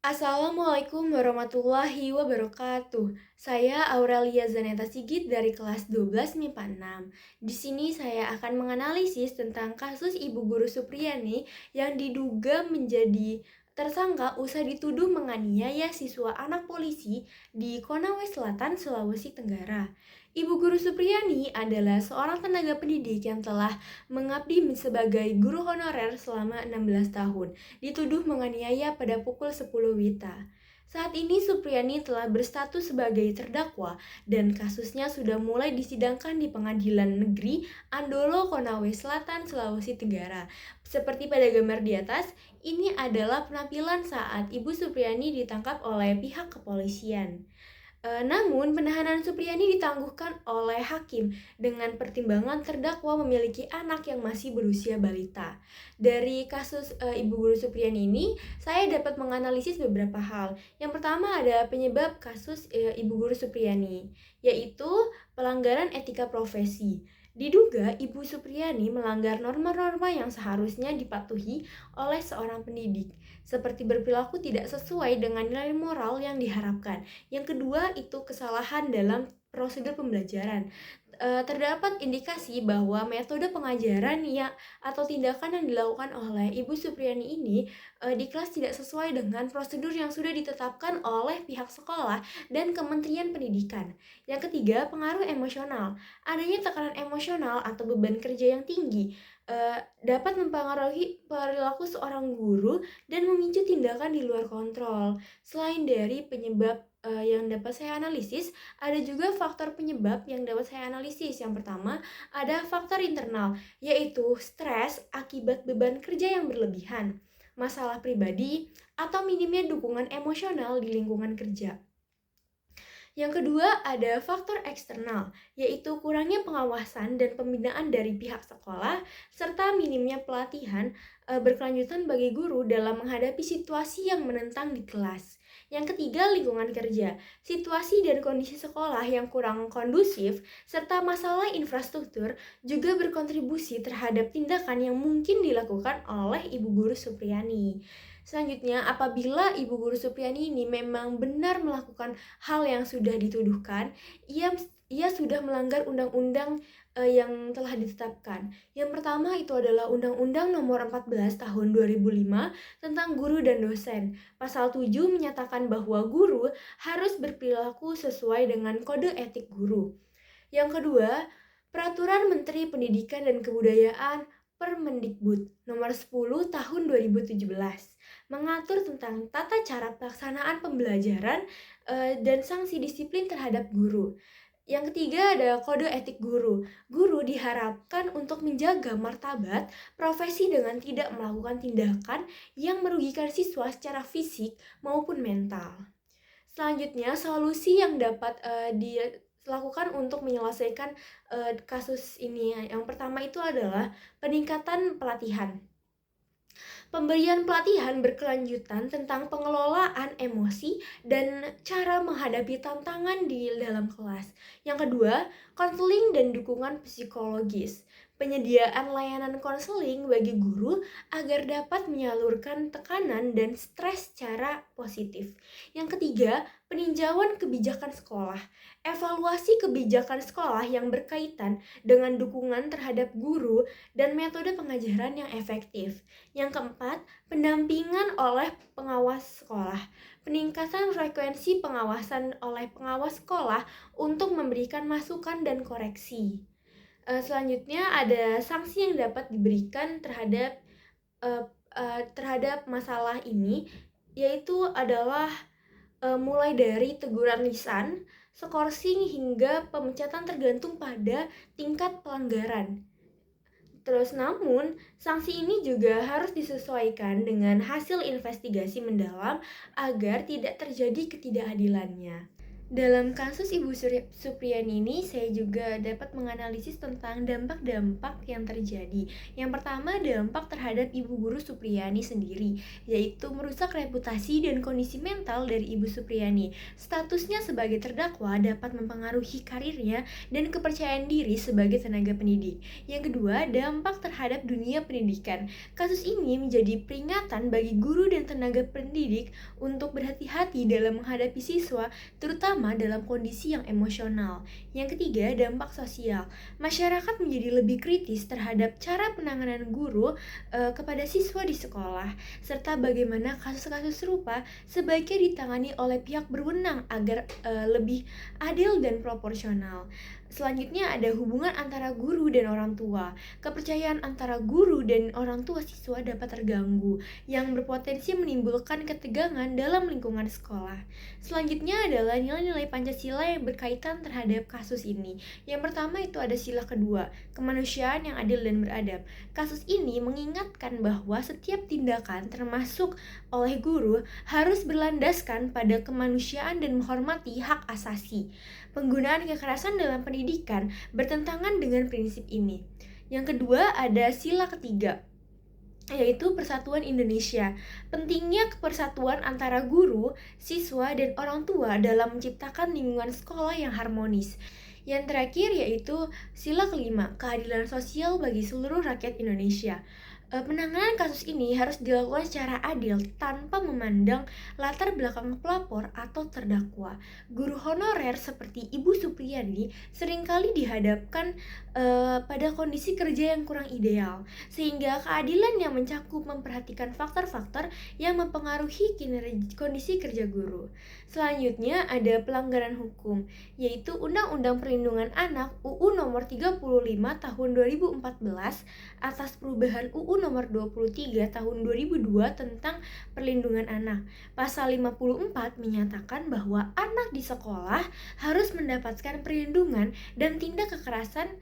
Assalamualaikum warahmatullahi wabarakatuh. Saya Aurelia Zaneta Sigit dari kelas 12 MIPA 6. Di sini saya akan menganalisis tentang kasus Ibu Guru Supriyani yang diduga menjadi tersangka usai dituduh menganiaya siswa anak polisi di Konawe Selatan, Sulawesi Tenggara. Ibu Guru Supriyani adalah seorang tenaga pendidik yang telah mengabdi sebagai guru honorer selama 16 tahun, dituduh menganiaya pada pukul 10 WITA. Saat ini Supriyani telah berstatus sebagai terdakwa dan kasusnya sudah mulai disidangkan di Pengadilan Negeri Andolo Konawe Selatan, Sulawesi Tenggara. Seperti pada gambar di atas, ini adalah penampilan saat Ibu Supriyani ditangkap oleh pihak kepolisian. Namun, penahanan Supriyani ditangguhkan oleh hakim dengan pertimbangan terdakwa memiliki anak yang masih berusia balita. Dari kasus Ibu Guru Supriyani ini, saya dapat menganalisis beberapa hal. Yang pertama ada penyebab kasus Ibu Guru Supriyani, yaitu pelanggaran etika profesi. Diduga Ibu Supriyani melanggar norma-norma yang seharusnya dipatuhi oleh seorang pendidik, seperti berperilaku tidak sesuai dengan nilai moral yang diharapkan. Yang kedua itu kesalahan dalam prosedur pembelajaran. Terdapat indikasi bahwa metode pengajaran atau tindakan yang dilakukan oleh Ibu Supriyani ini di kelas tidak sesuai dengan prosedur yang sudah ditetapkan oleh pihak sekolah dan Kementerian Pendidikan. Yang ketiga, pengaruh emosional. Adanya tekanan emosional atau beban kerja yang tinggi dapat mempengaruhi perilaku seorang guru dan memicu tindakan di luar kontrol. Selain dari penyebab yang dapat saya analisis, ada juga faktor penyebab yang dapat saya analisis. Yang pertama, ada faktor internal, yaitu stres akibat beban kerja yang berlebihan, masalah pribadi, atau minimnya dukungan emosional di lingkungan kerja. Yang kedua, ada faktor eksternal, yaitu kurangnya pengawasan dan pembinaan dari pihak sekolah, serta minimnya pelatihan berkelanjutan bagi guru dalam menghadapi situasi yang menentang di kelas. Yang ketiga, lingkungan kerja. Situasi dan kondisi sekolah yang kurang kondusif, serta masalah infrastruktur juga berkontribusi terhadap tindakan yang mungkin dilakukan oleh Ibu Guru Supriyani. Selanjutnya, apabila Ibu Guru Supriyani ini memang benar melakukan hal yang sudah dituduhkan, ia sudah melanggar undang-undang yang telah ditetapkan. Yang pertama itu adalah Undang-Undang Nomor 14 Tahun 2005 tentang guru dan dosen. Pasal 7 menyatakan bahwa guru harus berperilaku sesuai dengan kode etik guru. Yang kedua, Peraturan Menteri Pendidikan dan Kebudayaan Permendikbud Nomor 10 Tahun 2017 mengatur tentang tata cara pelaksanaan pembelajaran dan sanksi disiplin terhadap guru. Yang ketiga ada kode etik guru. Guru diharapkan untuk menjaga martabat profesi dengan tidak melakukan tindakan yang merugikan siswa secara fisik maupun mental. Selanjutnya, solusi yang dapat dilakukan untuk menyelesaikan kasus ini. Yang pertama itu adalah peningkatan pelatihan. Pemberian pelatihan berkelanjutan tentang pengelolaan emosi dan cara menghadapi tantangan di dalam kelas. Yang kedua, konseling dan dukungan psikologis. Penyediaan layanan konseling bagi guru agar dapat menyalurkan tekanan dan stres secara positif. Yang ketiga, peninjauan kebijakan sekolah. Evaluasi kebijakan sekolah yang berkaitan dengan dukungan terhadap guru dan metode pengajaran yang efektif. Yang keempat, pendampingan oleh pengawas sekolah. Peningkatan frekuensi pengawasan oleh pengawas sekolah untuk memberikan masukan dan koreksi. Selanjutnya ada sanksi yang dapat diberikan terhadap masalah ini, yaitu adalah mulai dari teguran lisan, skorsing hingga pemecatan tergantung pada tingkat pelanggaran. Terus namun, sanksi ini juga harus disesuaikan dengan hasil investigasi mendalam agar tidak terjadi ketidakadilannya. Dalam kasus Ibu Supriani ini, saya juga dapat menganalisis tentang dampak-dampak yang terjadi. Yang pertama, dampak terhadap Ibu Guru Supriani sendiri, yaitu merusak reputasi dan kondisi mental dari Ibu Supriani. Statusnya sebagai terdakwa dapat mempengaruhi karirnya dan kepercayaan diri sebagai tenaga pendidik. Yang kedua, dampak terhadap dunia pendidikan. Kasus ini menjadi peringatan bagi guru dan tenaga pendidik untuk berhati-hati dalam menghadapi siswa, terutama dalam kondisi yang emosional. Yang ketiga, dampak sosial. Masyarakat menjadi lebih kritis terhadap cara penanganan guru kepada siswa di sekolah, serta bagaimana kasus-kasus serupa sebaiknya ditangani oleh pihak berwenang agar lebih adil dan proporsional. Selanjutnya ada hubungan antara guru dan orang tua. Kepercayaan antara guru dan orang tua siswa dapat terganggu, yang berpotensi menimbulkan ketegangan dalam lingkungan sekolah. Selanjutnya adalah nilai-nilai Pancasila yang berkaitan terhadap kasus ini. Yang pertama itu ada sila kedua, kemanusiaan yang adil dan beradab. Kasus ini mengingatkan bahwa setiap tindakan termasuk oleh guru harus berlandaskan pada kemanusiaan dan menghormati hak asasi. Penggunaan kekerasan dalam pendidikan bertentangan dengan prinsip ini. Yang kedua ada sila ketiga, yaitu Persatuan Indonesia. Pentingnya kepersatuan antara guru, siswa, dan orang tua dalam menciptakan lingkungan sekolah yang harmonis. Yang terakhir yaitu sila kelima, keadilan sosial bagi seluruh rakyat Indonesia. Penanganan kasus ini harus dilakukan secara adil tanpa memandang latar belakang pelapor atau terdakwa. Guru honorer seperti Ibu Supriyani seringkali dihadapkan pada kondisi kerja yang kurang ideal, sehingga keadilan yang mencakup memperhatikan faktor-faktor yang mempengaruhi kondisi kerja guru. Selanjutnya ada pelanggaran hukum, yaitu Undang-Undang Perlindungan Anak UU Nomor 35 Tahun 2014 atas perubahan UU Nomor 23 Tahun 2002 tentang Perlindungan Anak. Pasal 54 menyatakan bahwa anak di sekolah harus mendapatkan perlindungan dan tindak kekerasan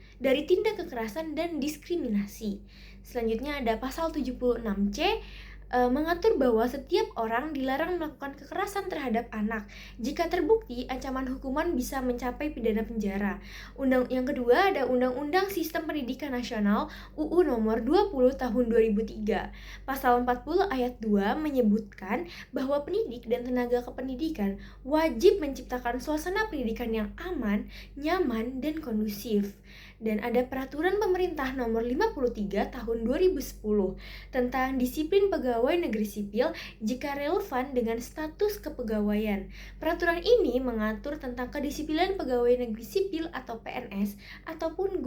dan diskriminasi. Selanjutnya ada pasal 76C mengatur bahwa setiap orang dilarang melakukan kekerasan terhadap anak. Jika terbukti, ancaman hukuman bisa mencapai pidana penjara. Yang kedua ada Undang-Undang Sistem Pendidikan Nasional UU Nomor 20 Tahun 2003. Pasal 40 ayat 2 menyebutkan bahwa pendidik dan tenaga kependidikan wajib menciptakan suasana pendidikan yang aman, nyaman, dan kondusif. Dan ada Peraturan Pemerintah Nomor 53 Tahun 2010 tentang disiplin pegawai negeri sipil jika relevan dengan status kepegawaian. Peraturan ini mengatur tentang kedisiplinan pegawai negeri sipil atau PNS ataupun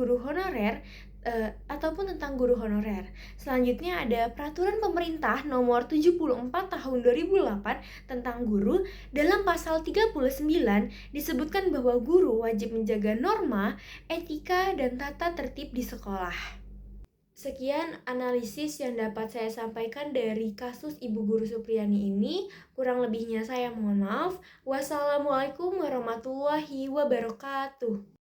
tentang guru honorer. Selanjutnya ada Peraturan Pemerintah Nomor 74 Tahun 2008 tentang guru. Dalam pasal 39 disebutkan bahwa guru wajib menjaga norma, etika, dan tata tertib di sekolah. Sekian analisis yang dapat saya sampaikan dari kasus Ibu Guru Supriani ini. Kurang lebihnya saya mohon maaf. Wassalamualaikum warahmatullahi wabarakatuh.